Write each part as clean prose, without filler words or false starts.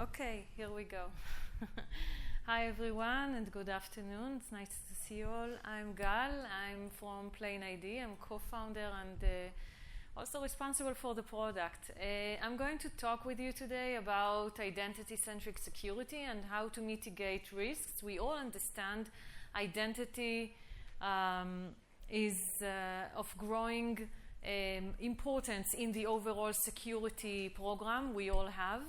Okay, here we go. Hi everyone and good afternoon. It's nice to see you all. I'm Gal. I'm from PlainID. I'm co-founder and also responsible for the product. I'm going to talk with you today about identity-centric security and how to mitigate risks. We all understand identity is of growing importance in the overall security program we all have.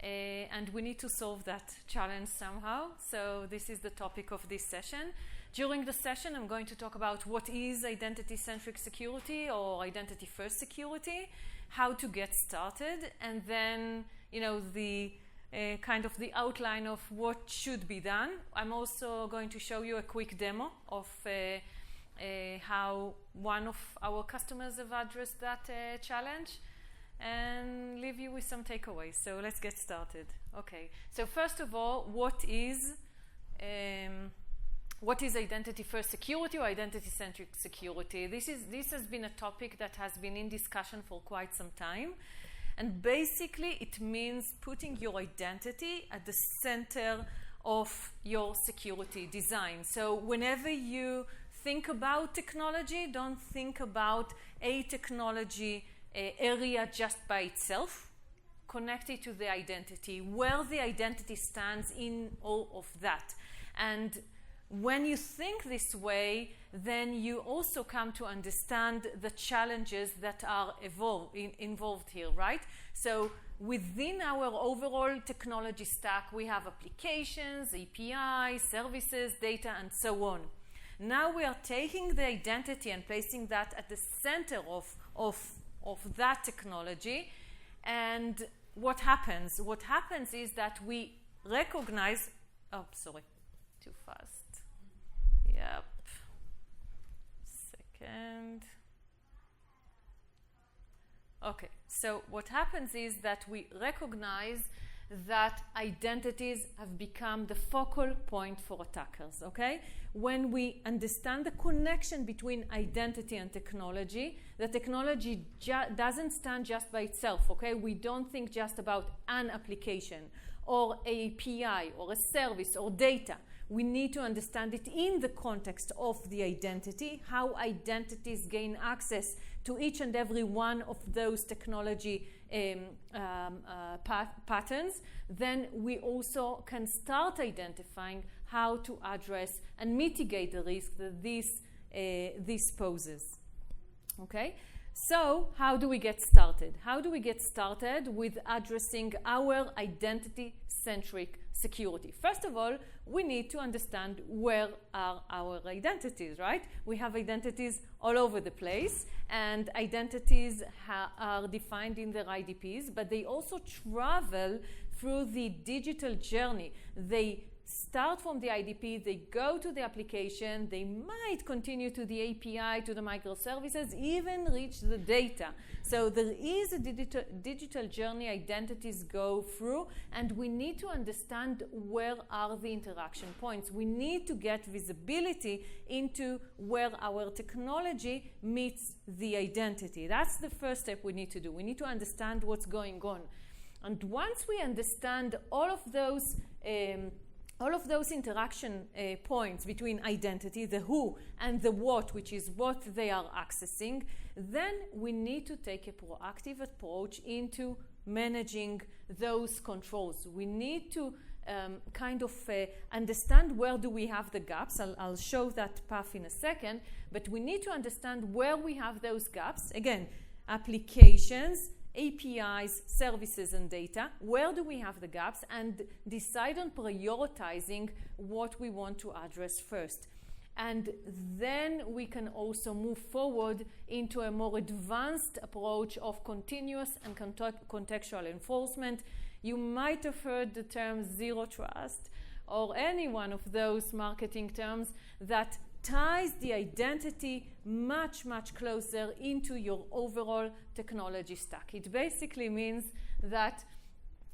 And we need to solve that challenge somehow. So this is the topic of this session. During the session, I'm going to talk about what is identity-centric security or identity-first security, how to get started, and then, the kind of the outline of what should be done. I'm also going to show you a quick demo of how one of our customers have addressed that challenge, and leave you with some takeaways. So let's get started. Okay, so first of all, what is identity-first security or identity-centric security? This has been a topic that has been in discussion for quite some time. And basically, it means putting your identity at the center of your security design. So whenever you think about technology, don't think about a technology area just by itself. Connect it to the identity, where the identity stands in all of that. And when you think this way, then you also come to understand the challenges that are involved here, right? So within our overall technology stack, we have applications, APIs, services, data, and so on. Now we are taking the identity and placing that at the center of that technology. And what happens? What happens is that we recognize, too fast. Yep. Second. Okay, so what happens is that we recognize that identities have become the focal point for attackers, okay? When we understand the connection between identity and technology, the technology doesn't stand just by itself, okay? We don't think just about an application or API or a service or data. We need to understand it in the context of the identity, how identities gain access to each and every one of those technology patterns. Then we also can start identifying how to address and mitigate the risk that this poses. Okay? So how do we get started? How do we get started with addressing our identity-centric security? First of all, we need to understand where are our identities, right? We have identities all over the place, and identities are defined in their IDPs, but they also travel through the digital journey. They start from the IDP, they go to the application, they might continue to the API, to the microservices, even reach the data. So there is a digital journey identities go through, and we need to understand where are the interaction points. We need to get visibility into where our technology meets the identity. That's the first step we need to do. We need to understand what's going on. And once we understand all of those interaction points between identity, the who, and the what, which is what they are accessing, then we need to take a proactive approach into managing those controls. We need to understand where do we have the gaps. I'll show that path in a second, but we need to understand where we have those gaps. Again, applications, APIs, services, and data. Where do we have the gaps? And decide on prioritizing what we want to address first. And then we can also move forward into a more advanced approach of continuous and contextual enforcement. You might have heard the term zero trust or any one of those marketing terms that ties the identity much, much closer into your overall technology stack. It basically means that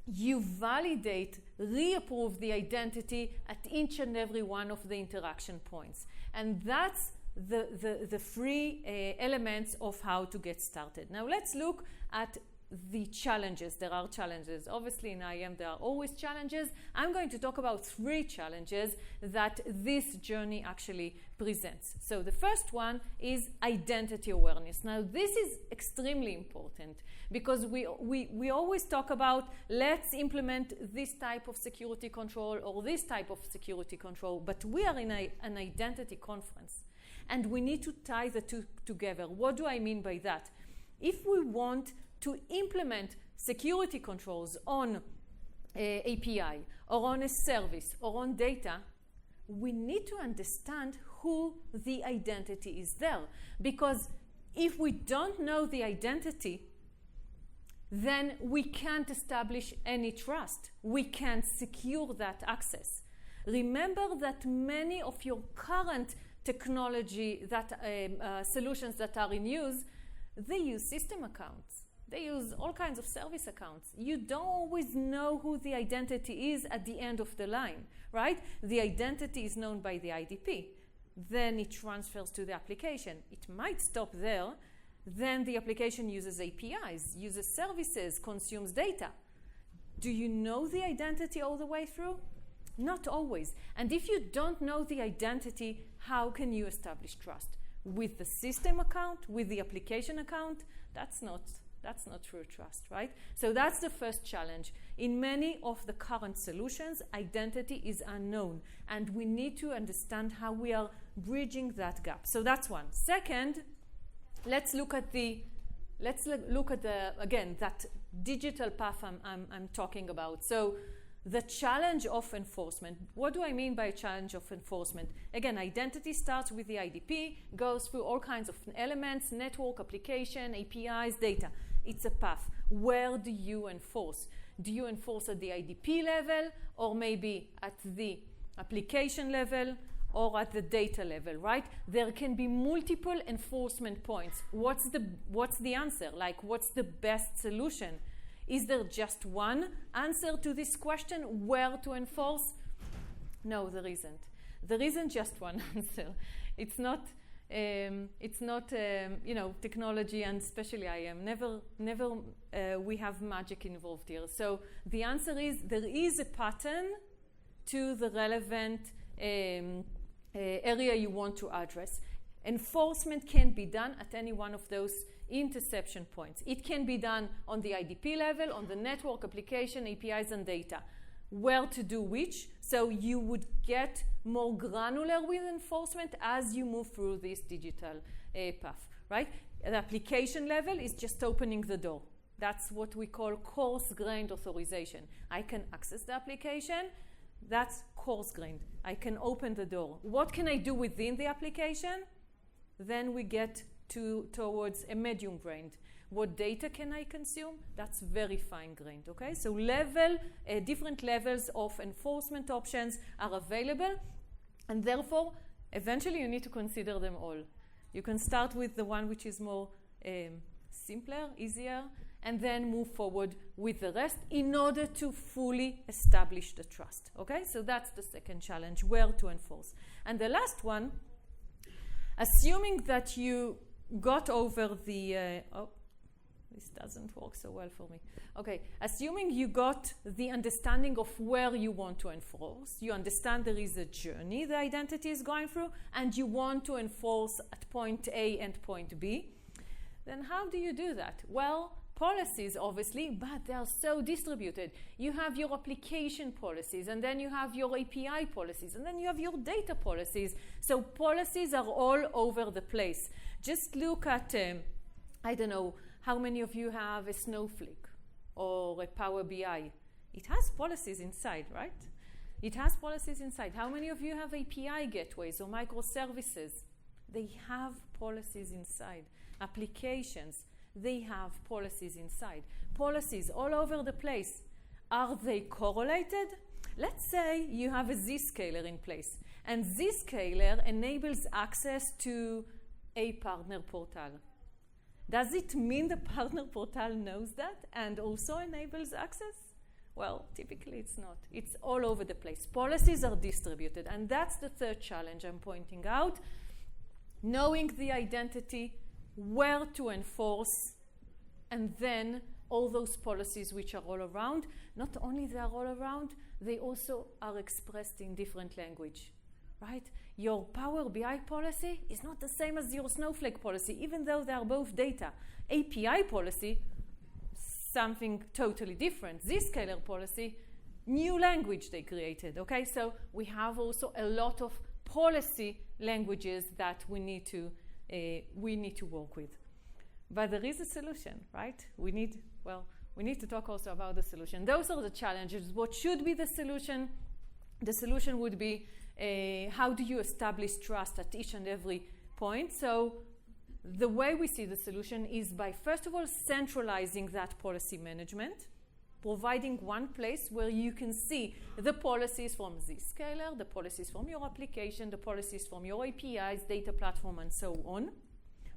you validate, reapprove the identity at each and every one of the interaction points. And that's the three elements of how to get started. Now let's look at the challenges. There are challenges. Obviously, in IAM, there are always challenges. I'm going to talk about 3 challenges that this journey actually presents. So the first one is identity awareness. Now, this is extremely important because we always talk about let's implement this type of security control or this type of security control, but we are in an identity conference, and we need to tie the two together. What do I mean by that? If we want to implement security controls on API or on a service or on data, we need to understand who the identity is there. Because if we don't know the identity, then we can't establish any trust. We can't secure that access. Remember that many of your current technology solutions that are in use, they use system accounts. They use all kinds of service accounts. You don't always know who the identity is at the end of the line, right? The identity is known by the IDP. Then it transfers to the application. It might stop there. Then the application uses APIs, uses services, consumes data. Do you know the identity all the way through? Not always. And if you don't know the identity, how can you establish trust? With the system account, with the application account, that's not true trust, right? So that's the first challenge. In many of the current solutions, identity is unknown, and we need to understand how we are bridging that gap. So that's one. Second, let's look at again, that digital path I'm talking about. So the challenge of enforcement. What do I mean by a challenge of enforcement? Again, identity starts with the IDP, goes through all kinds of elements, network, application, APIs, data. It's a path. Where do you enforce? Do you enforce at the IDP level, or maybe at the application level, or at the data level, right? There can be multiple enforcement points. What's the answer? Like, what's the best solution? Is there just one answer to this question, where to enforce? No, there isn't. There isn't just one answer. It's not technology, and especially IAM. Never we have magic involved here. So the answer is there is a pattern to the relevant area you want to address. Enforcement can be done at any one of those interception points. It can be done on the IDP level, on the network, application, APIs, and data. Where to do which? So you would get more granular with enforcement as you move through this digital path, right? At the application level is just opening the door. That's what we call coarse-grained authorization. I can access the application. That's coarse-grained. I can open the door. What can I do within the application? Then we get towards a medium-grained. What data can I consume? That's very fine-grained, okay? So different levels of enforcement options are available, and therefore, eventually you need to consider them all. You can start with the one which is more simpler, easier, and then move forward with the rest in order to fully establish the trust, okay? So that's the second challenge, where to enforce. And the last one, assuming that you got over the, this doesn't work so well for me. Okay, assuming you got the understanding of where you want to enforce, you understand there is a journey the identity is going through, and you want to enforce at point A and point B, then how do you do that? Well, policies, obviously, but they are so distributed. You have your application policies, and then you have your API policies, and then you have your data policies. So policies are all over the place. Just look at, I don't know, how many of you have a Snowflake or a Power BI? It has policies inside, right? It has policies inside. How many of you have API gateways or microservices? They have policies inside. Applications, they have policies inside. Policies all over the place. Are they correlated? Let's say you have a Zscaler in place, and Zscaler enables access to a partner portal. Does it mean the partner portal knows that and also enables access? Well, typically it's not. It's all over the place. Policies are distributed, and that's the third challenge I'm pointing out. Knowing the identity, where to enforce, and then all those policies which are all around, not only they are all around, they also are expressed in different language, right? Your Power BI policy is not the same as your Snowflake policy, even though they are both data. API policy, something totally different. Zscaler policy, new language they created, okay? So we have also a lot of policy languages that we need to work with. But there is a solution, right? We need to talk also about the solution. Those are the challenges. What should be the solution? The solution would be how do you establish trust at each and every point? So the way we see the solution is by, first of all, centralizing that policy management, providing one place where you can see the policies from Zscaler, the policies from your application, the policies from your APIs, data platform, and so on,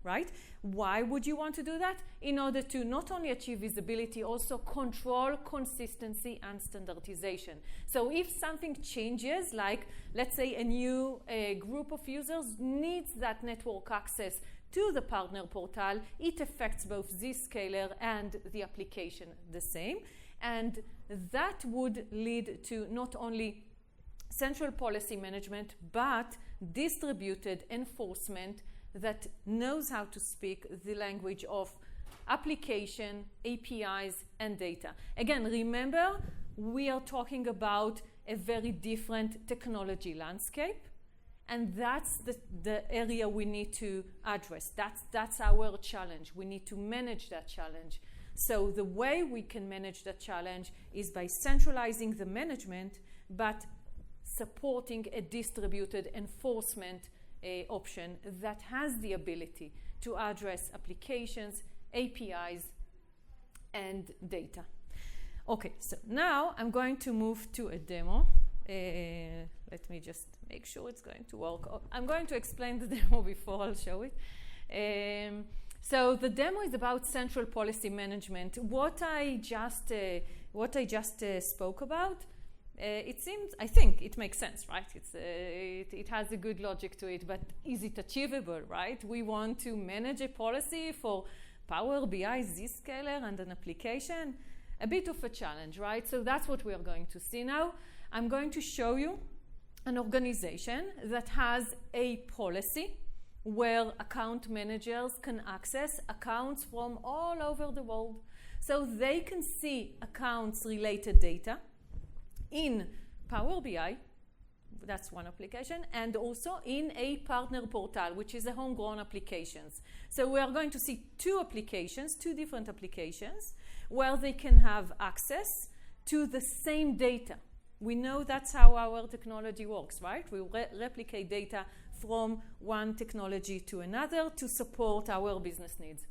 right? Why would you want to do that? In order to not only achieve visibility, also control consistency and standardization. So if something changes, like let's say a new group of users needs that network access to the partner portal, it affects both Zscaler and the application the same. And that would lead to not only central policy management, but distributed enforcement that knows how to speak the language of application, APIs, and data. Again, remember, we are talking about a very different technology landscape, and that's the area we need to address. That's our challenge. We need to manage that challenge. So the way we can manage that challenge is by centralizing the management, but supporting a distributed enforcement option that has the ability to address applications, APIs, and data. Okay, so now I'm going to move to a demo. Let me just make sure it's going to work. I'm going to explain the demo before I'll show it. So the demo is about central policy management. What I just spoke about, I think it makes sense, right? It has a good logic to it, but is it achievable, right? We want to manage a policy for Power BI, Zscaler, and an application. A bit of a challenge, right? So that's what we are going to see now. I'm going to show you an organization that has a policy where account managers can access accounts from all over the world. So they can see accounts-related data in Power BI, that's one application, and also in a partner portal, which is a homegrown applications. So we are going to see two different applications, where they can have access to the same data. We know that's how our technology works, right? We replicate data from one technology to another to support our business needs.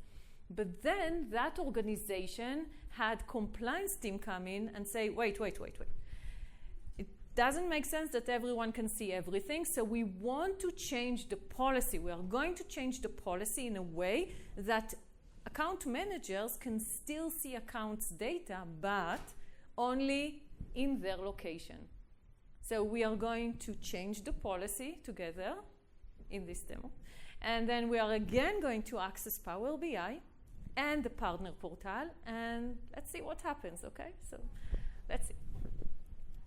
But then that organization had compliance team come in and say, wait. It doesn't make sense that everyone can see everything, so we want to change the policy. We are going to change the policy in a way that account managers can still see accounts data, but only in their location. So we are going to change the policy together in this demo. And then we are again going to access Power BI and the partner portal, and let's see what happens, okay? So let's see.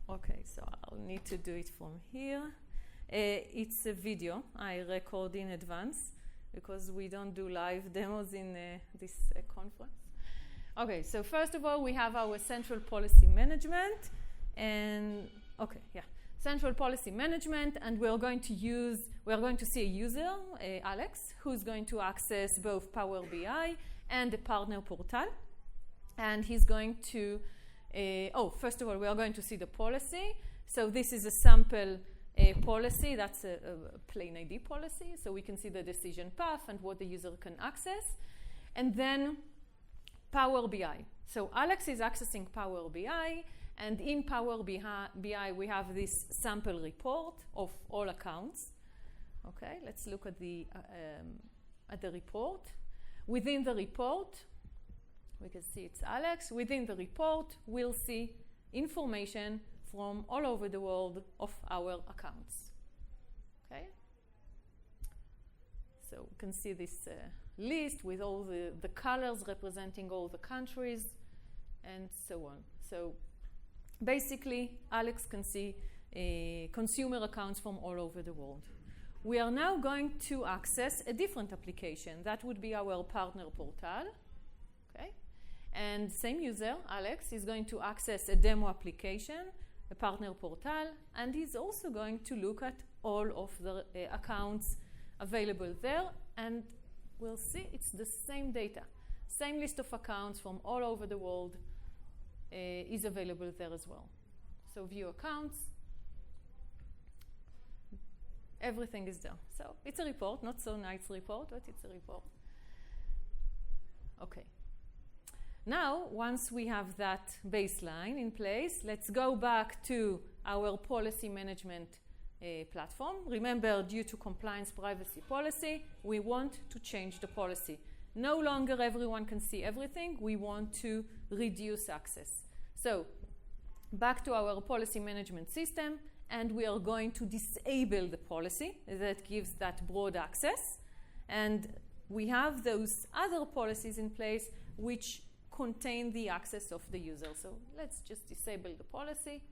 Okay, so I'll need to do it from here. It's a video I record in advance because we don't do live demos in this conference. Okay, so first of all, we have our central policy management, and central policy management, and we're going to see a user, Alex, who's going to access both Power BI and the partner portal, and he's going to, first of all, we are going to see the policy. So this is a sample policy, that's a PlainID policy, so we can see the decision path and what the user can access. And then Power BI. So Alex is accessing Power BI, and in Power BI we have this sample report of all accounts. Okay, let's look at the report. Within the report, we can see it's Alex. Within the report, we'll see information from all over the world of our accounts. Okay? So you can see this list with all the colors representing all the countries. and so on. So basically, Alex can see consumer accounts from all over the world. We are now going to access a different application. That would be our partner portal. Okay? And same user, Alex, is going to access a demo application, a partner portal, and he's also going to look at all of the accounts available there, and we'll see it's the same data. Same list of accounts from all over the world is available there as well. So view accounts. Everything is there. So it's a report, not so nice report, but it's a report. Okay. Now, once we have that baseline in place, let's go back to our policy management platform. Remember, due to compliance privacy policy, we want to change the policy. No longer everyone can see everything. We want to reduce access. So back to our policy management system, and we are going to disable the policy that gives that broad access. And we have those other policies in place which contain the access of the user. So let's just disable the policy.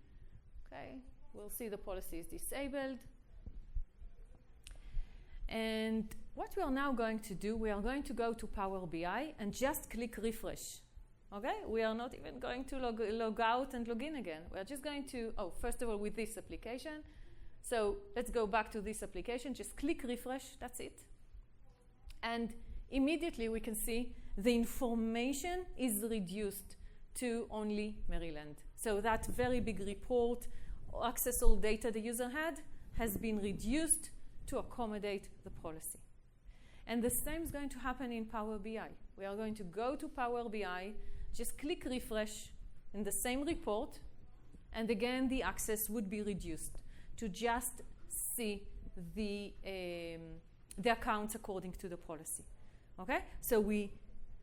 Okay, we'll see the policy is disabled. And what we are now going to do, we are going to go to Power BI and just click refresh. Okay, we are not even going to log out and log in again. We're just going to, first of all, with this application. So let's go back to this application. Just click refresh, that's it. And immediately we can see the information is reduced to only Maryland. So that very big report, access all data the user had, has been reduced to accommodate the policy. And the same is going to happen in Power BI. We are going to go to Power BI, just click refresh in the same report, and again the access would be reduced to just see the accounts according to the policy. Okay? So we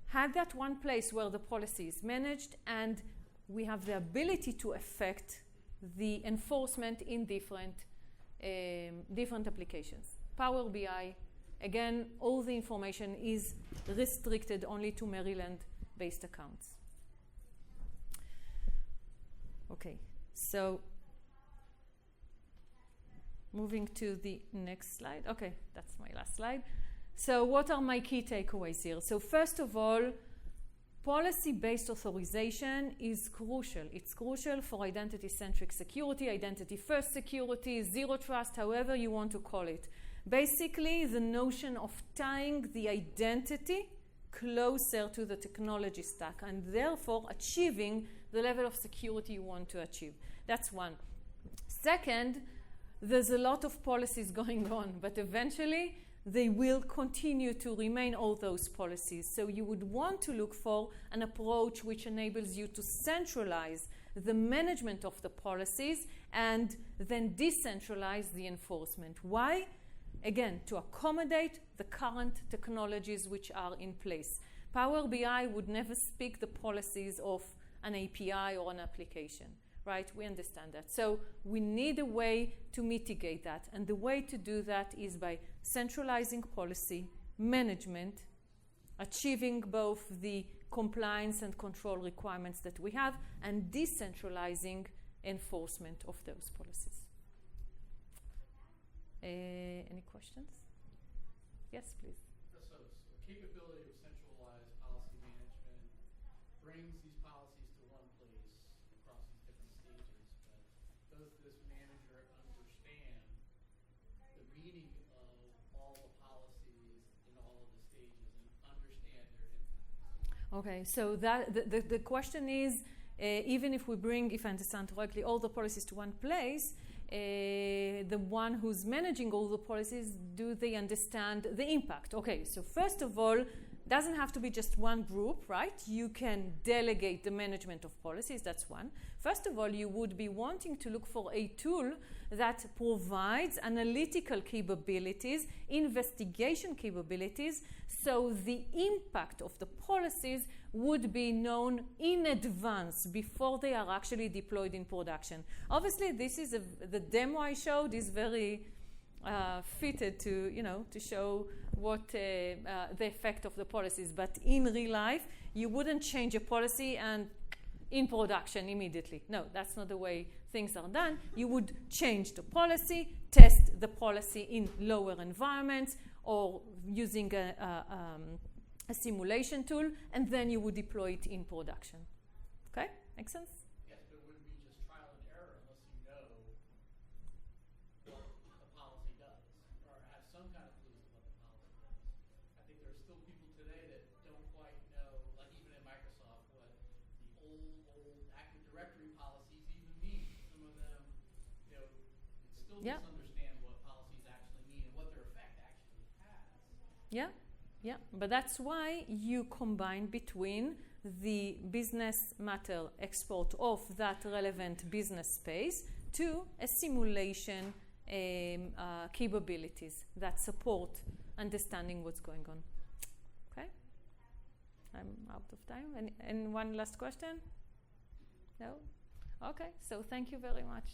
had that one place where the policy is managed, and we have the ability to affect the enforcement in different applications. Power BI, again, all the information is restricted only to Maryland-based accounts. Okay, so moving to the next slide. Okay, that's my last slide. So what are my key takeaways here? So first of all, policy-based authorization is crucial. It's crucial for identity-centric security, identity-first security, zero trust, however you want to call it. Basically, the notion of tying the identity closer to the technology stack and therefore achieving the level of security you want to achieve. That's one. Second, there's a lot of policies going on, but eventually they will continue to remain all those policies. So you would want to look for an approach which enables you to centralize the management of the policies and then decentralize the enforcement. Why? Again, to accommodate the current technologies which are in place. Power BI would never speak the policies of an API or an application, right? We understand that. So we need a way to mitigate that. And the way to do that is by centralizing policy management, achieving both the compliance and control requirements that we have, and decentralizing enforcement of those policies. Any questions? Yes, please. So a capability of centralized policy management brings these policies to one place across these different stages, but does this manager understand the meaning of all the policies in all of the stages and understand their impact? Okay, so that the question is, even if we bring, if I understand correctly, all the policies to one place, the one who's managing all the policies, do they understand the impact? Okay, so first of all, doesn't have to be just one group, right? You can delegate the management of policies, that's one. First of all, you would be wanting to look for a tool that provides analytical capabilities, investigation capabilities, so the impact of the policies would be known in advance before they are actually deployed in production. Obviously, this is the demo I showed is very fitted to, to show what the effect of the policies. But in real life, you wouldn't change a policy and in production immediately. No, that's not the way things are done. You would change the policy, test the policy in lower environments, or using a simulation tool, and then you would deploy it in production. Okay? Make sense? Yes, but it wouldn't be just trial and error unless you know what the policy does, or have some kind of clue of what the policy does. I think there are still people today that don't quite know, like even in Microsoft, what the old Active Directory policies even mean. Some of them, still misunderstand what policies actually mean and what their effect actually has. Yeah. Yeah, but that's why you combine between the business matter export of that relevant business space to a simulation capabilities that support understanding what's going on. Okay? I'm out of time. And one last question? No? Okay, so thank you very much.